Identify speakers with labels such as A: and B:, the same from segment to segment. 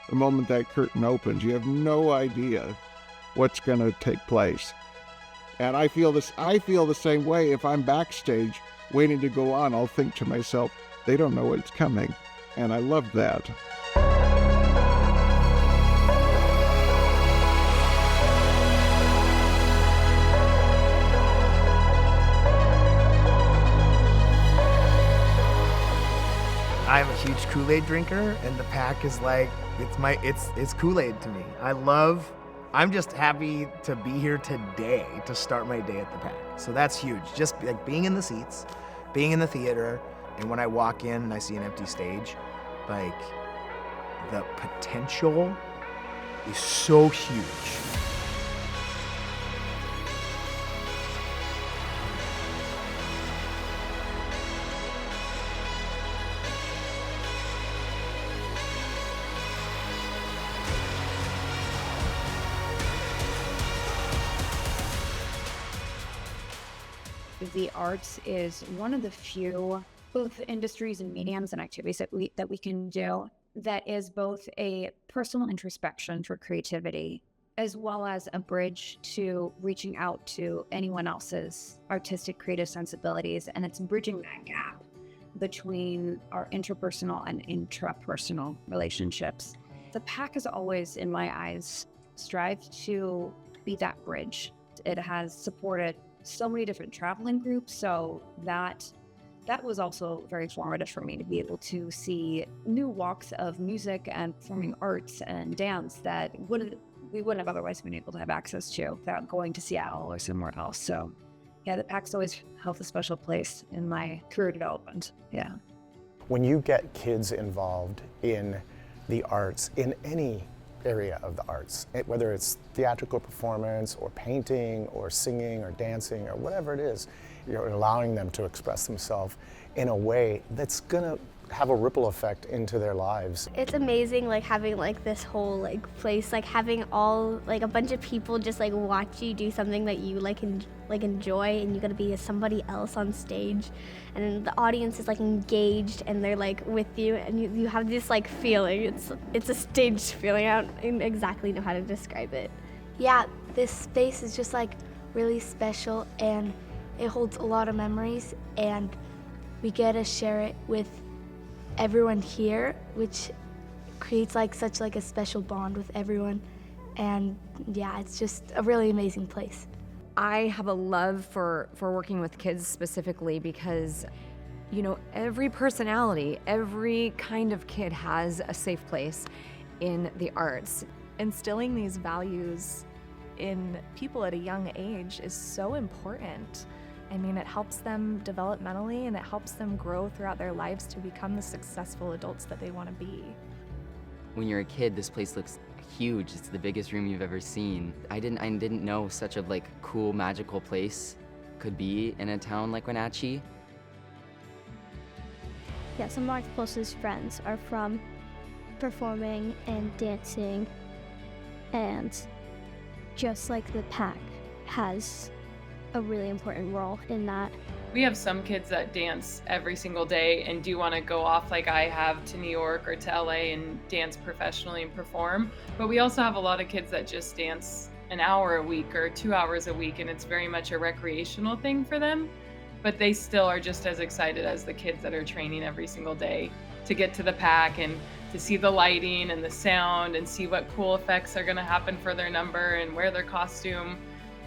A: the moment that curtain opens. You have no idea what's going to take place. And I feel the same way. If I'm backstage waiting to go on, I'll think to myself, they don't know what's coming. And I love that.
B: I'm a huge Kool-Aid drinker, and the pack is like, it's Kool-Aid to me. I'm just happy to be here today to start my day at the pack. So that's huge. Just like being in the seats, being in the theater, and when I walk in and I see an empty stage, like the potential is so huge.
C: The arts is one of the few both industries and mediums and activities that we can do that is both a personal introspection for creativity as well as a bridge to reaching out to anyone else's artistic creative sensibilities, and it's bridging that gap between our interpersonal and intrapersonal relationships. The pack has always, in my eyes, strived to be that bridge. It has supported so many different traveling groups, so that was also very formative for me to be able to see new walks of music and performing arts and dance that we wouldn't have otherwise been able to have access to without going to Seattle or somewhere else. So yeah, the pack's always held a special place in my career development. Yeah.
D: When you get kids involved in the arts, in any area of the arts, whether it's theatrical performance or painting or singing or dancing or whatever it is, you're allowing them to express themselves in a way that's gonna have a ripple effect into their lives.
E: It's amazing, like having like this whole like place, like having all like a bunch of people just like watch you do something that you like enjoy, and you gotta be somebody else on stage, and the audience is like engaged and they're like with you, and you have this like feeling. It's a staged feeling. I don't exactly know how to describe it.
F: Yeah, this space is just like really special, and it holds a lot of memories, and we get to share it with everyone here, which creates like such like a special bond with everyone. And yeah, it's just a really amazing place.
G: I have a love for working with kids specifically because, you know, every personality, every kind of kid has a safe place in the arts.
H: Instilling these values in people at a young age is so important. I mean, it helps them developmentally and it helps them grow throughout their lives to become the successful adults that they want to be.
I: When you're a kid, this place looks huge. It's the biggest room you've ever seen. I didn't know such a like cool, magical place could be in a town like Wenatchee.
E: Yeah, some of my closest friends are from performing and dancing, and just like the pack has a really important role in that.
J: We have some kids that dance every single day and do want to go off like I have to New York or to LA and dance professionally and perform. But we also have a lot of kids that just dance an hour a week or 2 hours a week, and it's very much a recreational thing for them. But they still are just as excited as the kids that are training every single day to get to the pack and to see the lighting and the sound and see what cool effects are going to happen for their number and wear their costume.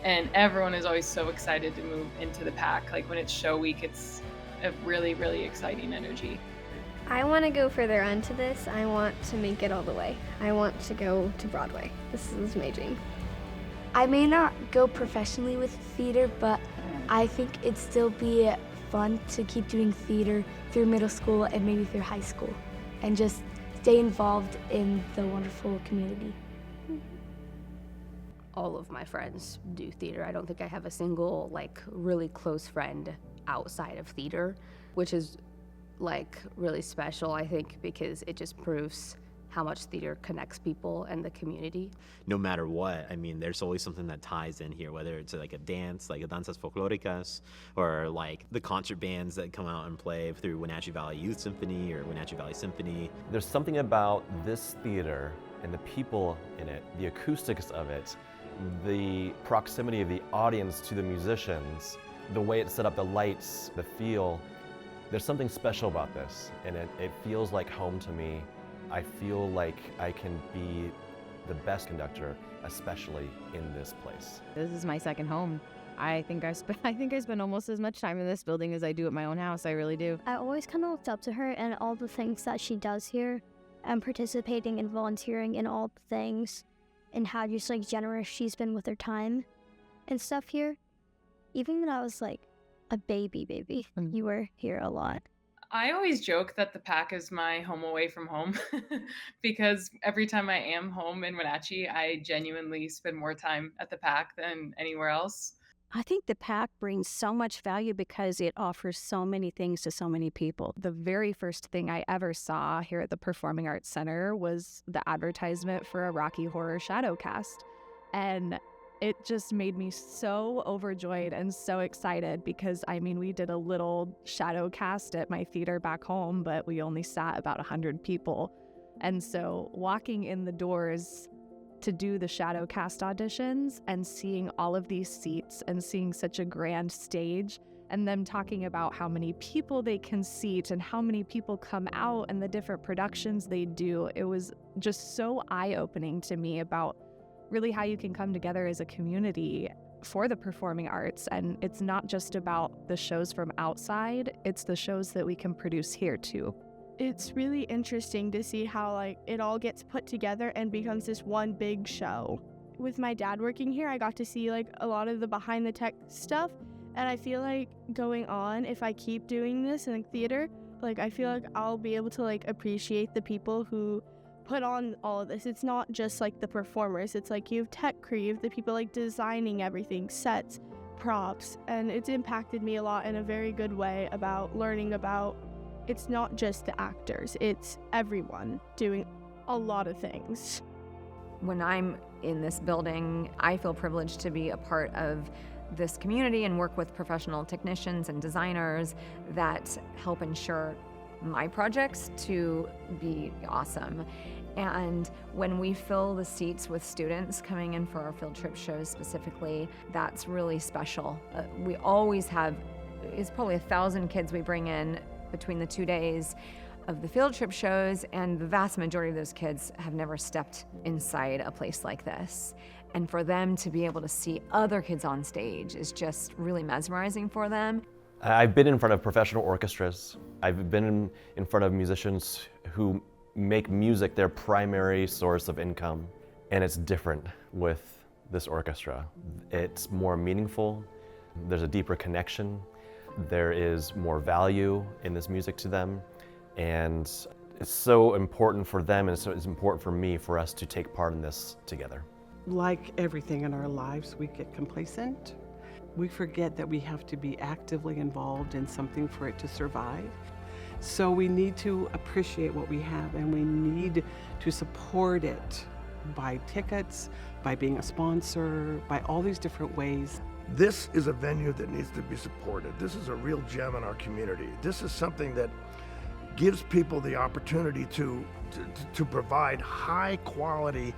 J: And everyone is always so excited to move into the pack. Like when it's show week, it's a really, really exciting energy.
E: I want to go further onto this. I want to make it all the way. I want to go to Broadway. This is my dream.
F: I may not go professionally with theater, but I think it'd still be fun to keep doing theater through middle school and maybe through high school, and just stay involved in the wonderful community.
K: All of my friends do theater. I don't think I have a single like really close friend outside of theater, which is like really special, I think, because it just proves how much theater connects people and the community.
L: No matter what, I mean, there's always something that ties in here, whether it's like a dance, like a danzas folclóricas, or like the concert bands that come out and play through Wenatchee Valley Youth Symphony or Wenatchee Valley Symphony.
M: There's something about this theater and the people in it, the acoustics of it, the proximity of the audience to the musicians, the way it's set up, the lights, the feel. There's something special about this, and it feels like home to me. I feel like I can be the best conductor, especially in this place.
N: This is my second home. I think I spend almost as much time in this building as I do at my own house. I really do.
E: I always kind of looked up to her and all the things that she does here, and participating and volunteering in all the things, and how just like generous she's been with her time and stuff here. Even when I was like a baby, you were here a lot.
J: I always joke that the PAC is my home away from home because every time I am home in Wenatchee, I genuinely spend more time at the PAC than anywhere else.
O: I think the PAC brings so much value because it offers so many things to so many people.
G: The very first thing I ever saw here at the Performing Arts Center was the advertisement for a Rocky Horror shadow cast. And it just made me so overjoyed and so excited because, I mean, we did a little shadow cast at my theater back home, but we only sat about 100 people. And so walking in the doors to do the shadow cast auditions and seeing all of these seats and seeing such a grand stage and them talking about how many people they can seat and how many people come out and the different productions they do, it was just so eye-opening to me about really how you can come together as a community for the performing arts. And it's not just about the shows from outside, it's the shows that we can produce here too.
P: It's really interesting to see how like it all gets put together and becomes this one big show. With my dad working here, I got to see like a lot of the behind the tech stuff, and I feel like going on, if I keep doing this in theater, like I feel like I'll be able to like appreciate the people who put on all of this. It's not just like the performers, it's like you have tech crew, you have the people like designing everything, sets, props, and it's impacted me a lot in a very good way about learning about it's not just the actors, it's everyone doing a lot of things.
G: When I'm in this building, I feel privileged to be a part of this community and work with professional technicians and designers that help ensure my projects to be awesome. And when we fill the seats with students coming in for our field trip shows specifically, that's really special. We always have, it's probably 1,000 kids we bring in between the 2 days of the field trip shows, and the vast majority of those kids have never stepped inside a place like this. And for them to be able to see other kids on stage is just really mesmerizing for them.
M: I've been in front of professional orchestras. I've been in front of musicians who make music their primary source of income. And it's different with this orchestra. It's more meaningful. There's a deeper connection. There is more value in this music to them. And it's so important for them, and so it's important for me, for us to take part in this together.
Q: Like everything in our lives, we get complacent. We forget that we have to be actively involved in something for it to survive. So we need to appreciate what we have, and we need to support it by tickets, by being a sponsor, by all these different ways.
R: This is a venue that needs to be supported. This is a real gem in our community. This is something that gives people the opportunity to provide high quality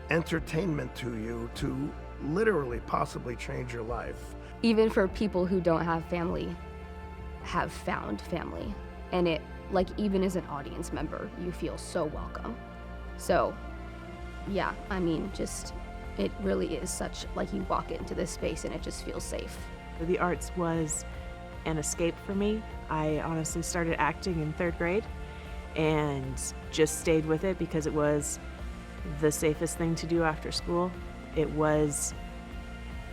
R: entertainment to you, to literally possibly change your life.
K: Even for people who don't have family, have found family. And it, like, even as an audience member, you feel so welcome. So, yeah, I mean, just, it really is such, like, you walk into this space and it just feels safe.
S: The arts was an escape for me. I honestly started acting in 3rd grade and just stayed with it because it was the safest thing to do after school. It was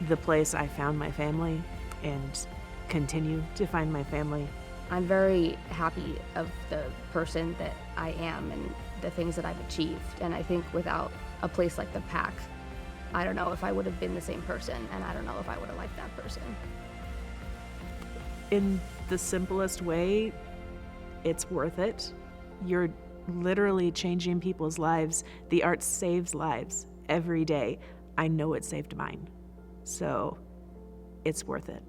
S: the place I found my family and continue to find my family.
K: I'm very happy of the person that I am and the things that I've achieved. And I think without a place like the PAC, I don't know if I would have been the same person, and I don't know if I would have liked that person.
S: In the simplest way, it's worth it. You're literally changing people's lives. The arts saves lives every day. I know it saved mine. So it's worth it.